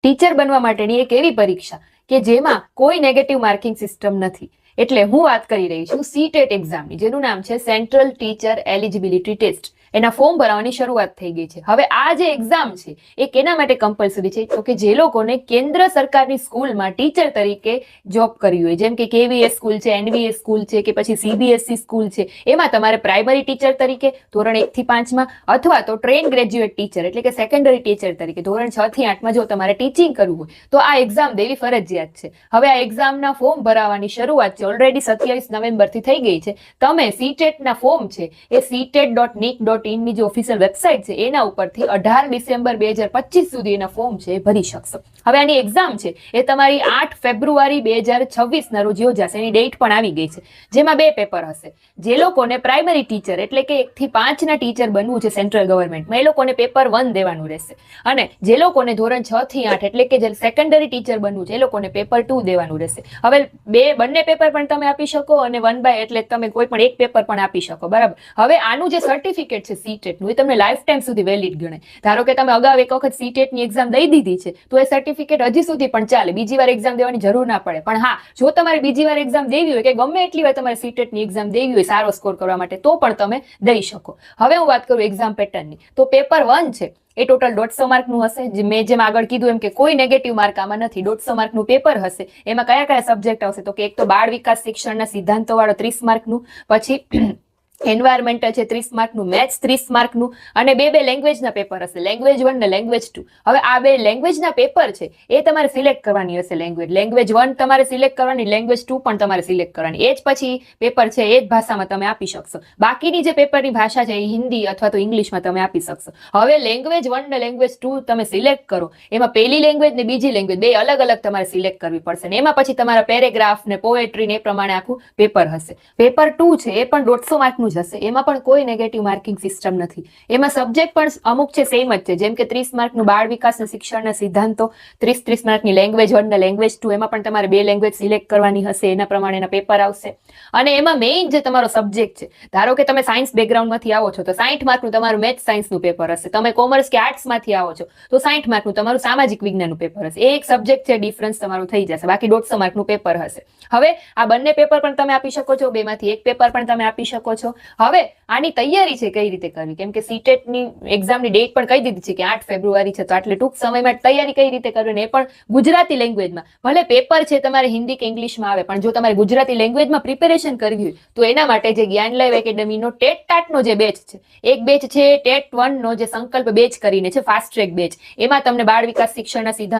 Teacher બનવા માટેની એક એવી પરીક્ષા કે જેમાં કોઈ નેગેટિવ માર્કિંગ સિસ્ટમ નથી. એટલે હું વાત કરી રહી છું સીટેટ એક્ઝામની, જેનું નામ છે સેન્ટ્રલ ટીચર એલિજિબિલિટી ટેસ્ટ. એના ફોર્મ ભરવાની શરૂઆત થઈ ગઈ છે. હવે આ જે એક્ઝામ છે એ કેના માટે કમ્પલસરી છે? તો કે જે લોકોને કેન્દ્ર સરકારની સ્કૂલમાં ટીચર તરીકે જોબ કરવી હોય, જેમ કે કેવીએસ સ્કૂલ છે, એનવીએસ સ્કૂલ છે કે પછી સીબીએસઈ સ્કૂલ છે, એમાં તમારે પ્રાઇમરી ટીચર તરીકે ધોરણ 1 થી 5માં, અથવા તો ટ્રેન ગ્રેજ્યુએટ ટીચર એટલે કે સેકન્ડરી ટીચર તરીકે ધોરણ 6 થી 8માં જો તમારે ટીચિંગ કરવું હોય તો આ એક્ઝામ દેવી ફરજિયાત છે. હવે આ એક્ઝામના ફોર્મ ભરાવાની શરૂઆત છે ઓલરેડી 27 નવેમ્બરથી થઈ ગઈ છે. તમે સીટેટના ફોર્મ છે એ ctet.nic.in ની જે ઓફિશિયલ વેબસાઇટ છે એના ઉપરથી 18 ડિસેમ્બર 2025 સુધી એના ફોર્મ છે એ ભરી શકશો. હવે આની એક્ઝામ છે એ તમારી 8 ફેબ્રુઆરી 2026 ના રોજ યોજાશે. એની ડેટ પણ આવી ગઈ છે, જેમાં 2 પેપર હશે. જે લોકોને પ્રાઇમરી ટીચર એટલે કે 1 થી 5 ના ટીચર બનવું છે સેન્ટ્રલ ગવર્મેન્ટમાં, એ લોકોને પેપર 1 દેવાનું રહેશે. અને જે લોકોને ધોરણ 6 થી 8 એટલે કે જે સેકન્ડરી ટીચર બનવું છે એ લોકોને પેપર 2 દેવાનું રહેશે. હવે બંને પેપર પણ તમે આપી શકો અને 1 બાય એટલે તમે કોઈ પણ એક પેપર પણ આપી શકો, બરાબર. હવે આનું જે સર્ટિફિકેટ છે સીટેટનું, એ તમને લાઈફ ટાઈમ સુધી વેલિડ ગણાય. ધારો કે તમે અગાઉ એક વખત સીટેટની એક્ઝામ દઈ દીધી છે તો એ સર્ટિફિકેટ હજી સુધી પણ ચાલે, બીજી વાર એક્ઝામ દેવાની જરૂર ના પડે. પણ હા, જો તમારે બીજી વાર એક્ઝામ દેવી હોય કે ગમે એટલી વાર તમારે સીટેટની એક્ઝામ દેવી હોય સારો સ્કોર કરવા માટે, તો પણ તમે દઈ શકો. હવે હું વાત કરું એક્ઝામ પેટર્નની, તો પેપર 1 છે એ ટોટલ 150 માર્કનું હશે. મેં જેમ આગળ કીધું એમ કે કોઈ નેગેટિવ માર્ક આમાં નથી. 150 માર્કનું પેપર હશે. એમાં કયા કયા સબ્જેક્ટ આવશે? તો કે એક તો બાળ વિકાસ શિક્ષણના સિદ્ધાંતો વાળો 30 માર્કનું, પછી એન્વાયરમેન્ટલ છે 30 માર્કનું, મેથ્સ 30 માર્કનું, અને બે લેંગ્વેજના પેપર હશે, લેંગ્વેજ 1 ને લેંગ્વેજ 2. હવે આ 2 લેંગ્વેજના પેપર છે એ તમારે સિલેક્ટ કરવાની હશે. લેંગ્વેજ 1 તમારે સિલેક્ટ કરવાની, લેંગ્વેજ 2 પણ તમારે સિલેક્ટ કરવાની. એ જ પછી પેપર છે એ જ ભાષામાં તમે આપી શકશો. બાકીની જે પેપરની ભાષા છે એ હિન્દી અથવા તો ઇંગ્લિશમાં તમે આપી શકશો. હવે લેંગ્વેજ 1 ને લેંગ્વેજ 2 તમે સિલેક્ટ કરો, એમાં પહેલી લેંગ્વેજ ને બીજી લેંગ્વેજ બે અલગ અલગ તમારે સિલેક્ટ કરવી પડશે. ને એમાં પછી તમારા પેરેગ્રાફ ને પોએટ્રી ને એ પ્રમાણે આખું પેપર હશે. પેપર 2 છે એ પણ 150 માર્કનું જશે. એમાં પણ કોઈ નેગેટિવ માર્કિંગ સિસ્ટમ નથી. એમાં સબ્જેક્ટ પણ અમુક છે સેમ જ છે, જેમ કે 30 માર્કનું બાળ વિકાસ અને શિક્ષણના સિદ્ધાંતો, 30 માર્કની લેંગ્વેજ 1 ને લેંગ્વેજ 2, એમાં પણ તમારે 2 લેંગ્વેજ સિલેક્ટ કરવાની હશે. એના પ્રમાણેના પેપર આવશે. અને એમાં મેઇન જે તમારો સબ્જેક્ટ છે, ધારો કે તમે સાયન્સ બેકગ્રાઉન્ડમાંથી આવો છો તો 60 માર્કનું તમારું મેથ્સ સાયન્સનું પેપર હશે. તમે કોમર્સ કે આર્ટ્સમાંથી આવો છો તો 60 માર્કનું તમારું સામાજિક વિજ્ઞાનનું પેપર હશે. એક સબ્જેક્ટ છે ડિફરન્સ તમારું થઈ જશે, બાકી 150 માર્કનું પેપર હશે. હવે આ બંને પેપર પણ તમે આપી શકો છો, બેમાંથી એક પેપર પણ તમે આપી શકો છો. હવે આની તૈયારી છે કઈ રીતે કરવી, કેમ કે સીટેટની એક્ઝામની ડેટ પણ કહી દીધી છે કે 8 ફેબ્રુઆરી છે, તો આટલે ટૂંક સમયમાં તૈયારી કઈ રીતે કરવી, ને એ પણ ગુજરાતી લેંગ્વેજમાં. ભલે પેપર છે તમારે હિન્દી કે ઇંગ્લિશમાં આવે, પણ જો તમારે ગુજરાતી લેંગ્વેજમાં પ્રિપેરેશન કરવી હોય તો એના માટે જે જ્ઞાન લાઈવ એકેડેમીનો ટેટ ટાટનો જે બેચ છે, એક બેચ છે ટેટ 1 નો જે સંકલ્પ બેચ કરીને છે, ફાસ્ટ ટ્રેક બેચ, એમાં તમને બાળ વિકાસ શિક્ષણના સિદ્ધાંત